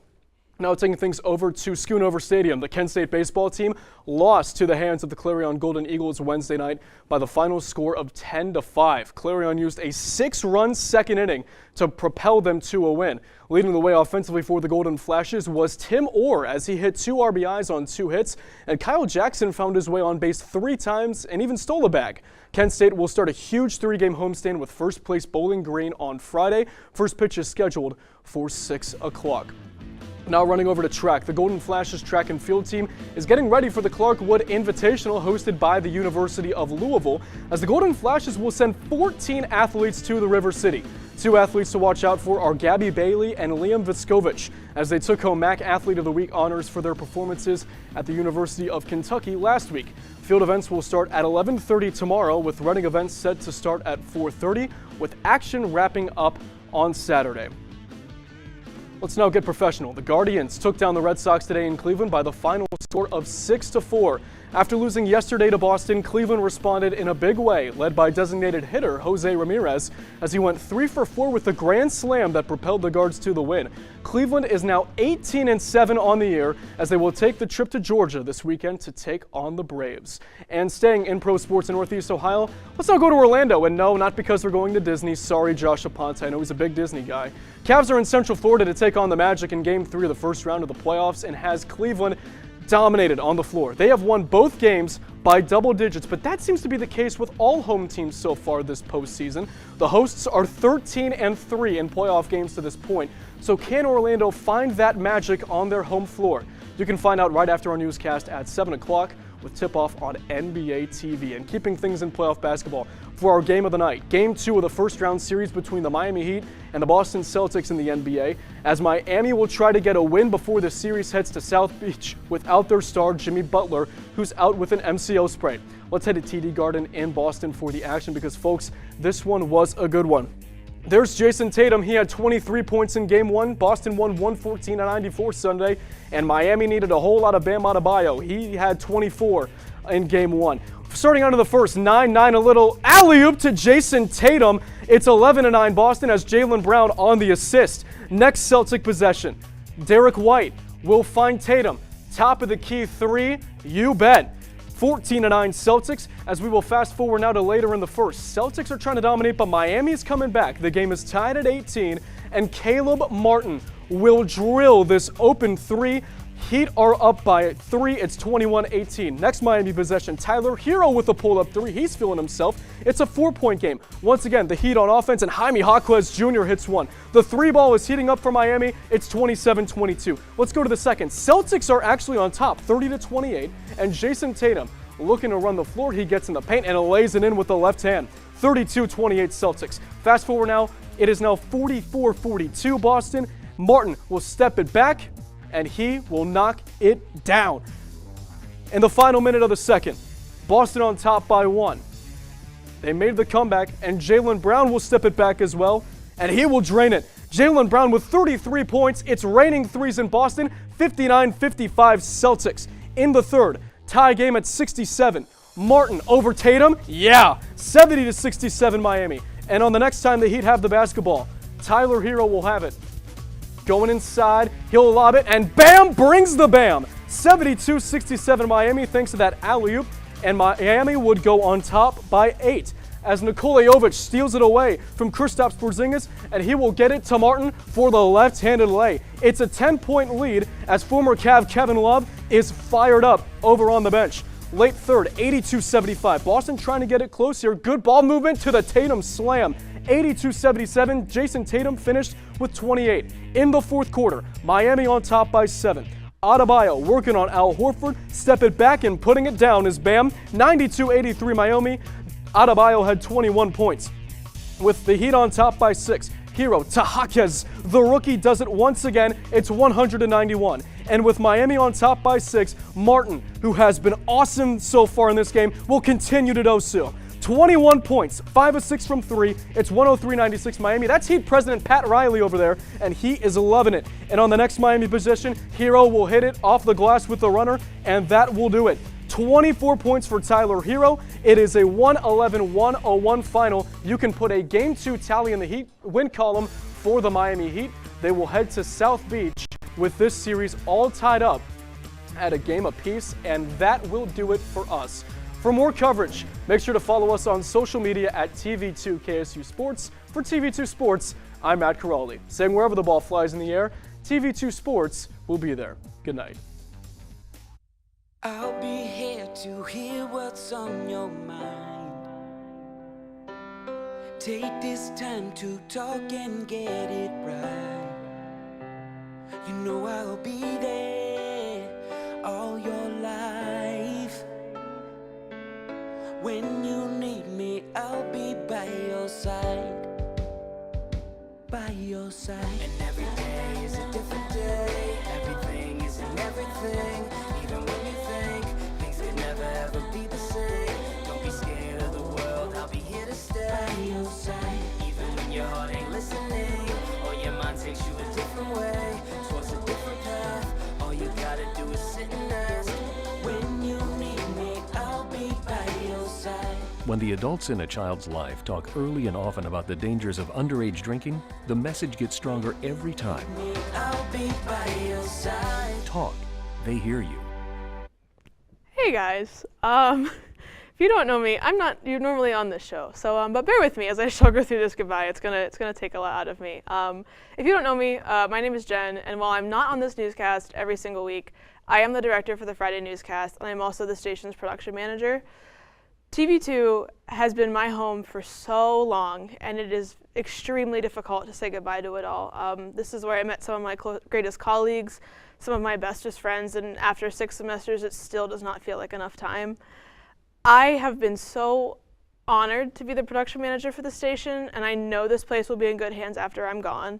Now taking things over to Schoonover Stadium, the Kent State baseball team lost to the hands of the Clarion Golden Eagles Wednesday night by the final score of 10-5. Clarion used a 6-run second inning to propel them to a win. Leading the way offensively for the Golden Flashes was Tim Orr as he hit 2 RBIs on 2 hits, and Kyle Jackson found his way on base 3 times and even stole a bag. Kent State will start a huge 3-game homestand with first place Bowling Green on Friday. First pitch is scheduled for 6 o'clock. Now running over to track, the Golden Flashes track and field team is getting ready for the Clark Wood Invitational hosted by the University of Louisville, as the Golden Flashes will send 14 athletes to the River City. Two athletes to watch out for are Gabby Bailey and Liam Viscovich, as they took home MAC Athlete of the Week honors for their performances at the University of Kentucky last week. Field events will start at 11:30 tomorrow, with running events set to start at 4:30, with action wrapping up on Saturday. Let's now get professional. The Guardians took down the Red Sox today in Cleveland by the final score of 6-4. After losing yesterday to Boston, Cleveland responded in a big way, led by designated hitter Jose Ramirez, as he went 3 for 4 with the grand slam that propelled the Guards to the win. Cleveland is now 18-7 on the year, as they will take the trip to Georgia this weekend to take on the Braves. And staying in pro sports in Northeast Ohio, let's now go to Orlando. And no, not because they're going to Disney. Sorry, Josh Aponte. I know he's a big Disney guy. Cavs are in Central Florida to take on the Magic in Game 3 of the first round of the playoffs, and has Cleveland dominated on the floor. They have won both games by double digits, but that seems to be the case with all home teams so far this postseason. The hosts are 13-3 in playoff games to this point. So can Orlando find that magic on their home floor? You can find out right after our newscast at 7 o'clock with tip-off on NBA TV. And keeping things in playoff basketball, for our game of the night, Game 2 of the first-round series between the Miami Heat and the Boston Celtics in the NBA, as Miami will try to get a win before the series heads to South Beach without their star Jimmy Butler, who's out with an MCL sprain. Let's head to TD Garden in Boston for the action, because, folks, this one was a good one. There's Jason Tatum. He had 23 points in Game 1. Boston won 114-94 Sunday, and Miami needed a whole lot of Bam Adebayo. He had 24 in Game 1. Starting out of the first, 9-9, a little alley-oop to Jason Tatum. It's 11-9 Boston, as Jaylen Brown on the assist. Next Celtic possession, Derek White will find Tatum. Top of the key three, you bet. 14-9 Celtics, as we will fast forward now to later in the first. Celtics are trying to dominate, but Miami is coming back. The game is tied at 18, and Caleb Martin will drill this open three. Heat are up by 3. It's 21-18. Next Miami possession, Tyler Hero with a pull-up 3. He's feeling himself. It's a 4-point game. Once again, the Heat on offense, and Jaime Jaquez Jr. hits one. The 3-ball is heating up for Miami. It's 27-22. Let's go to the second. Celtics are actually on top, 30-28, and Jason Tatum looking to run the floor. He gets in the paint and lays it in with the left hand. 32-28 Celtics. Fast forward now. It is now 44-42 Boston. Martin will step it back, and he will knock it down. In the final minute of the second, Boston on top by 1. They made the comeback, and Jaylen Brown will step it back as well, and he will drain it. Jaylen Brown with 33 points. It's raining threes in Boston, 59-55 Celtics. In the third, tie game at 67. Martin over Tatum, 70-67 Miami. And on the next time the Heat have the basketball, Tyler Hero will have it. Going inside, he'll lob it, and bam, brings the bam. 72-67 Miami, thanks to that alley-oop, and Miami would go on top by 8 as Nikola Jovic steals it away from Kristaps Porzingis, and he will get it to Martin for the left-handed lay. It's a 10-point lead, as former Cav Kevin Love is fired up over on the bench. Late third, 82-75. Boston trying to get it close here. Good ball movement to the Tatum slam. 82-77. Jason Tatum finished with 28. In the fourth quarter, Miami on top by 7. Adebayo working on Al Horford. Step it back and putting it down is Bam. 92-83 Miami. Adebayo had 21 points. With the Heat on top by 6. Hero Tahaques, the rookie, does it once again. It's 100-91. And with Miami on top by 6, Martin, who has been awesome so far in this game, will continue to do so. 21 points, 5 of 6 from 3. It's 103-96 Miami. That's Heat President Pat Riley over there, and he is loving it. And on the next Miami possession, Hero will hit it off the glass with the runner, and that will do it. 24 points for Tyler Hero. It is a 111-101 final. You can put a Game 2 tally in the Heat win column for the Miami Heat. They will head to South Beach with this series all tied up at a game apiece, and that will do it for us. For more coverage, make sure to follow us on social media at TV2 KSU Sports. For TV2 Sports, I'm Matt Caralli, saying wherever the ball flies in the air, TV2 Sports will be there. Good night. I'll be here to hear what's on your mind. Take this time to talk and get it right. You know I'll be there all your life. When you need me, I'll be by your side. sitting nice. When you need me, I'll be by your side. When the adults in a child's life talk early and often about the dangers of underage drinking, the message gets stronger every time. I'll be by your side. Talk. They hear you. Hey guys, if you don't know me, you're normally on this show, so but bear with me as I struggle through this goodbye. It's gonna take a lot out of me. If you don't know me, my name is Jen, and while I'm not on this newscast every single week, I am the director for the Friday newscast, and I'm also the station's production manager. TV2 has been my home for so long, and it is extremely difficult to say goodbye to it all. This is where I met some of my greatest colleagues, some of my bestest friends, and after 6 semesters, it still does not feel like enough time. I have been so honored to be the production manager for the station, and I know this place will be in good hands after I'm gone.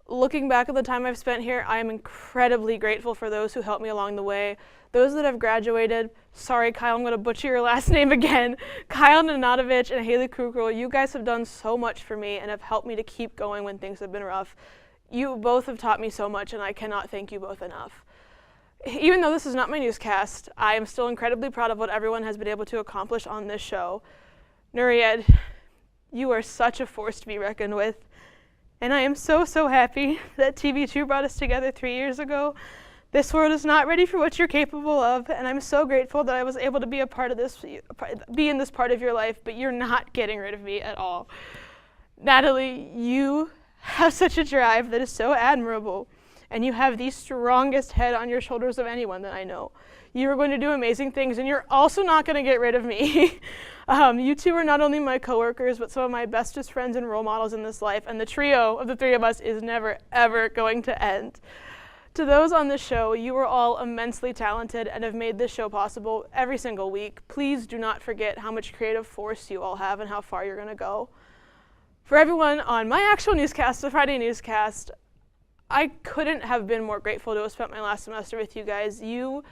Looking back at the time I've spent here, I am incredibly grateful for those who helped me along the way. Those that have graduated, sorry Kyle, I'm going to butcher your last name again. Kyle Nanatovich and Haley Krugerl, you guys have done so much for me and have helped me to keep going when things have been rough. You both have taught me so much, and I cannot thank you both enough. Even though this is not my newscast, I am still incredibly proud of what everyone has been able to accomplish on this show. Nuryed, you are such a force to be reckoned with, and I am so, so happy that TV2 brought us together 3 years ago. This world is not ready for what you're capable of, and I'm so grateful that I was able to be a part of this, be in this part of your life, but you're not getting rid of me at all. Natalie, you have such a drive that is so admirable, and you have the strongest head on your shoulders of anyone that I know. You are going to do amazing things, and you're also not going to get rid of me. You two are not only my coworkers, but some of my bestest friends and role models in this life, and the trio of the three of us is never, ever going to end. To those on this show, you are all immensely talented and have made this show possible every single week. Please do not forget how much creative force you all have and how far you're going to go. For everyone on my actual newscast, the Friday newscast, I couldn't have been more grateful to have spent my last semester with you guys. You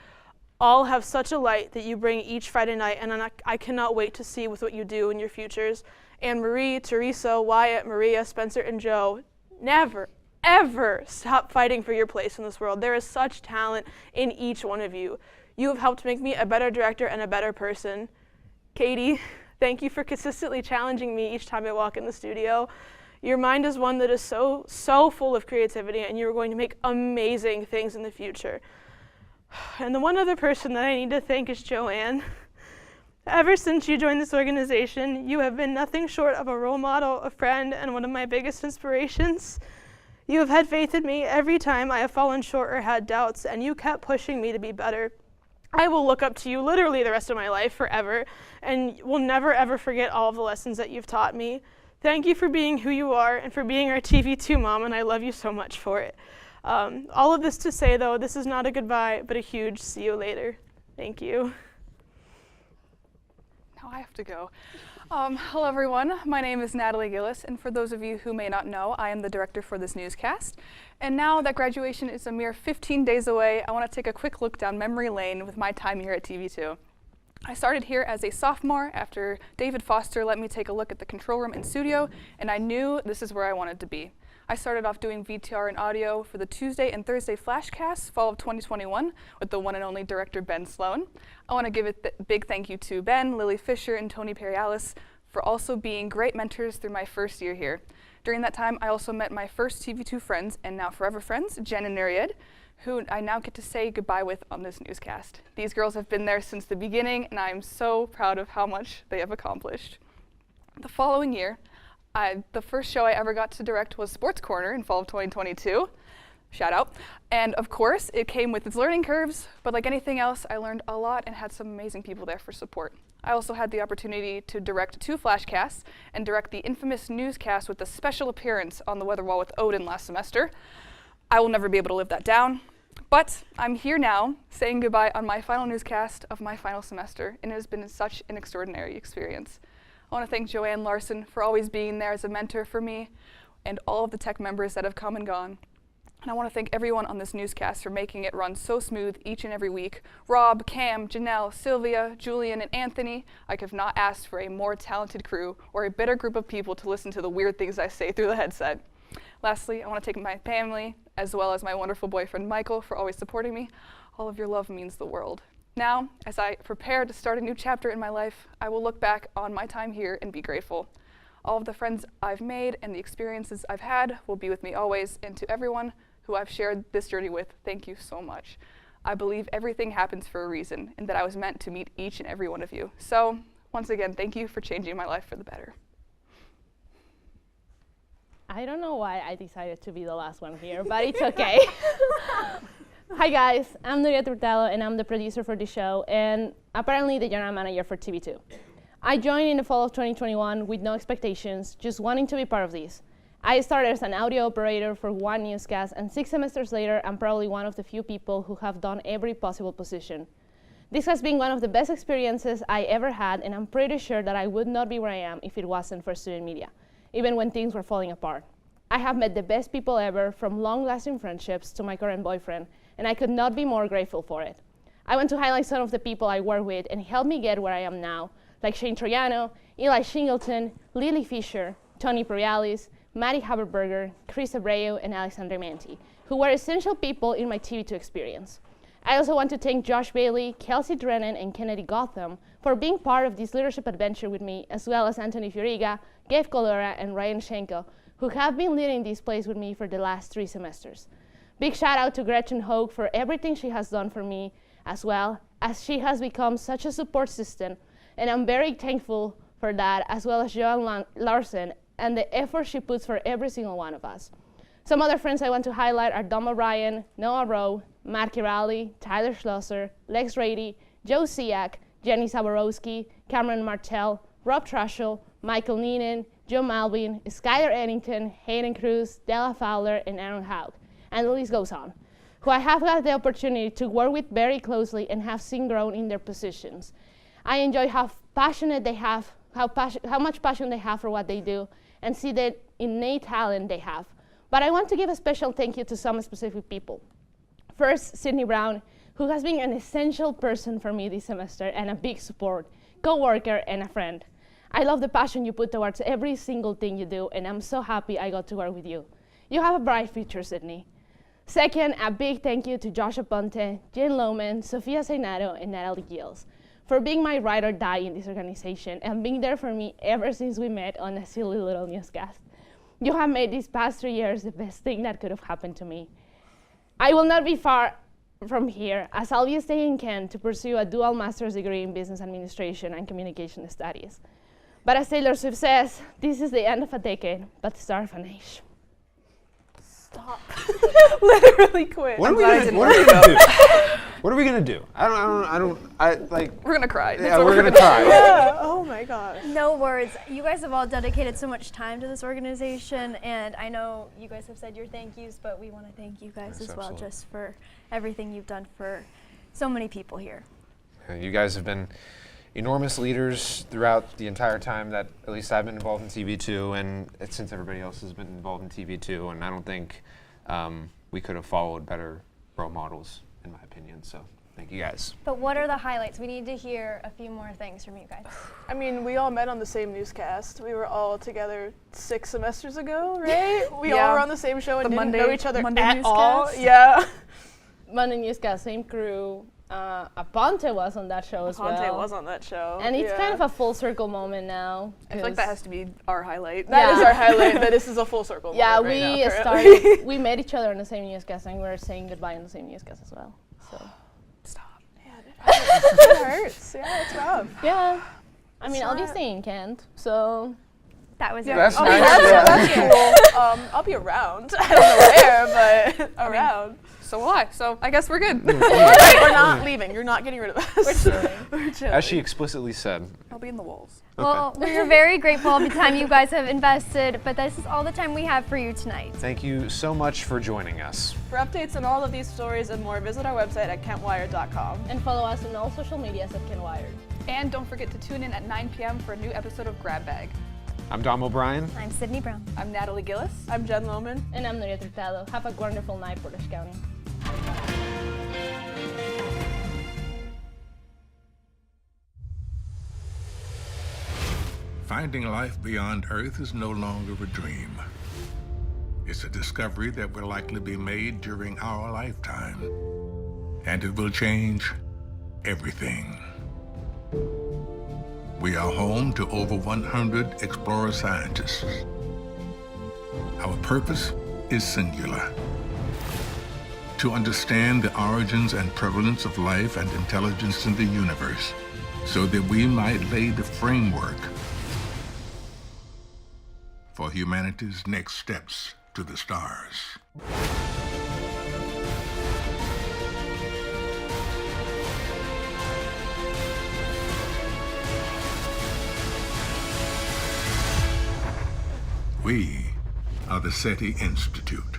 all have such a light that you bring each Friday night, and I cannot wait to see with what you do in your futures. Anne Marie, Teresa, Wyatt, Maria, Spencer, and Joe, never, ever stop fighting for your place in this world. There is such talent in each one of you. You have helped make me a better director and a better person. Katie, thank you for consistently challenging me each time I walk in the studio. Your mind is one that is so, so full of creativity, and you're going to make amazing things in the future. And the one other person that I need to thank is Joanne. Ever since you joined this organization, you have been nothing short of a role model, a friend, and one of my biggest inspirations. You have had faith in me every time I have fallen short or had doubts, and you kept pushing me to be better. I will look up to you literally the rest of my life forever, and will never ever forget all of the lessons that you've taught me. Thank you for being who you are and for being our TV2 mom, and I love you so much for it. All of this to say, though, this is not a goodbye, but a huge see you later. Thank you. Now I have to go. Hello everyone, my name is Natalie Gillis, and for those of you who may not know, I am the director for this newscast. And now that graduation is a mere 15 days away, I want to take a quick look down memory lane with my time here at TV2. I started here as a sophomore after David Foster let me take a look at the control room and studio, and I knew this is where I wanted to be. I started off doing VTR and audio for the Tuesday and Thursday flashcasts, fall of 2021, with the one and only director Ben Sloan. I want to give a big thank you to Ben, Lily Fisher, and Tony Perialis for also being great mentors through my first year here. During that time, I also met my first TV2 friends, and now forever friends, Jen and Nuryed, who I now get to say goodbye with on this newscast. These girls have been there since the beginning, and I am so proud of how much they have accomplished. The following year, the first show I ever got to direct was Sports Corner in fall of 2022. Shout out. And of course, it came with its learning curves, but like anything else, I learned a lot and had some amazing people there for support. I also had the opportunity to direct 2 flashcasts and direct the infamous newscast with a special appearance on the weather wall with Odin last semester. I will never be able to live that down, but I'm here now saying goodbye on my final newscast of my final semester, and it has been such an extraordinary experience. I want to thank Joanne Larson for always being there as a mentor for me, and all of the tech members that have come and gone. And I want to thank everyone on this newscast for making it run so smooth each and every week. Rob, Cam, Janelle, Sylvia, Julian, and Anthony. I could have not asked for a more talented crew or a better group of people to listen to the weird things I say through the headset. Lastly, I want to thank my family, as well as my wonderful boyfriend Michael, for always supporting me. All of your love means the world. Now, as I prepare to start a new chapter in my life, I will look back on my time here and be grateful. All of the friends I've made and the experiences I've had will be with me always, and to everyone who I've shared this journey with, thank you so much. I believe everything happens for a reason, and that I was meant to meet each and every one of you. So, once again, thank you for changing my life for the better. I don't know why I decided to be the last one here, but it's okay. Hi guys, I'm Nuria Turtalo and I'm the producer for the show and apparently the general manager for TV2. I joined in the fall of 2021 with no expectations, just wanting to be part of this. I started as an audio operator for one newscast, and 6 semesters later, I'm probably one of the few people who have done every possible position. This has been one of the best experiences I ever had, and I'm pretty sure that I would not be where I am if it wasn't for student media, even when things were falling apart. I have met the best people ever, from long-lasting friendships to my current boyfriend, and I could not be more grateful for it. I want to highlight some of the people I work with and helped me get where I am now, like Shane Troiano, Eli Shingleton, Lily Fisher, Tony Perialis, Maddie Haberberger, Chris Abreu, and Alexandre Manti, who were essential people in my TV2 experience. I also want to thank Josh Bailey, Kelsey Drennan, and Kennedy Gotham for being part of this leadership adventure with me, as well as Anthony Fioriga, Gabe Colora, and Ryan Schenko, who have been leading this place with me for the last 3 semesters. Big shout out to Gretchen Hogue for everything she has done for me, as well as she has become such a support system, and I'm very thankful for that, as well as Joan Larson and the effort she puts for every single one of us. Some other friends I want to highlight are Dom O'Brien, Noah Rowe, Matt Kirali, Tyler Schlosser, Lex Rady, Joe Siak, Jenny Zaborowski, Cameron Martell, Rob Trashel, Michael Neenan, Joe Malvin, Skylar Eddington, Hayden Cruz, Della Fowler, and Aaron Haug, and the list goes on, who I have had the opportunity to work with very closely and have seen grown in their positions. I enjoy how passionate they have, how much passion they have for what they do, and see the innate talent they have. But I want to give a special thank you to some specific people. First, Sydney Brown, who has been an essential person for me this semester and a big support, co-worker, and a friend. I love the passion you put towards every single thing you do, and I'm so happy I got to work with you. You have a bright future, Sydney. Second, a big thank you to Josh Aponte, Jen Lohman, Sofia Zainato, and Natalie Gills for being my ride or die in this organization and being there for me ever since we met on a silly little newscast. You have made these past 3 years the best thing that could have happened to me. I will not be far from here, as I'll be staying in Kent to pursue a dual master's degree in business administration and communication studies. But as Taylor Swift says, this is the end of a decade, but the start of an age. Stop. Literally quit. What are we gonna do? What are we gonna do? We're gonna cry. Yeah, we're gonna cry. Yeah. Oh my gosh. No words. You guys have all dedicated so much time to this organization, and I know you guys have said your thank yous, but we want to thank you guys as well, just for everything you've done for so many people here. You guys have been enormous leaders throughout the entire time that at least I've been involved in TV2, and since everybody else has been involved in TV2, and I don't think we could have followed better role models, in my opinion, so thank you guys. But what are the highlights? We need to hear a few more things from you guys. I mean, we all met on the same newscast. We were all together 6 semesters ago, right? We all were on the same show and didn't know each other at all. Yeah. Monday newscast, same crew. Aponte was on that show as well. Aponte was on that show. And it's kind of a full circle moment now. I feel like that has to be our highlight. That is our highlight, that this is a full circle moment right now, we met each other on the same newscast and we were saying goodbye on the same newscast as well. So. Stop. Man, it hurts. Yeah, it's rough. Yeah. I mean, I'll be staying in Kent, so. That was that's cool. I'll be around. I don't know where, but around. So will I. So I guess we're good. We're not leaving. You're not getting rid of us. We're chilling. As she explicitly said. I'll be in the walls. Well, we're very grateful of the time you guys have invested, but this is all the time we have for you tonight. Thank you so much for joining us. For updates on all of these stories and more, visit our website at kentwired.com. And follow us on all social medias at Kent Wired. And don't forget to tune in at 9 p.m. for a new episode of Grab Bag. I'm Dom O'Brien. I'm Sydney Brown. I'm Natalie Gillis. I'm Jen Lohman. And I'm Nuria Turtalo. Have a wonderful night, Portage County. Finding life beyond Earth is no longer a dream. It's a discovery that will likely be made during our lifetime. and it will change everything. We are home to over 100 explorer scientists. Our purpose is singular: to understand the origins and prevalence of life and intelligence in the universe, so that we might lay the framework for humanity's next steps to the stars. We are the SETI Institute.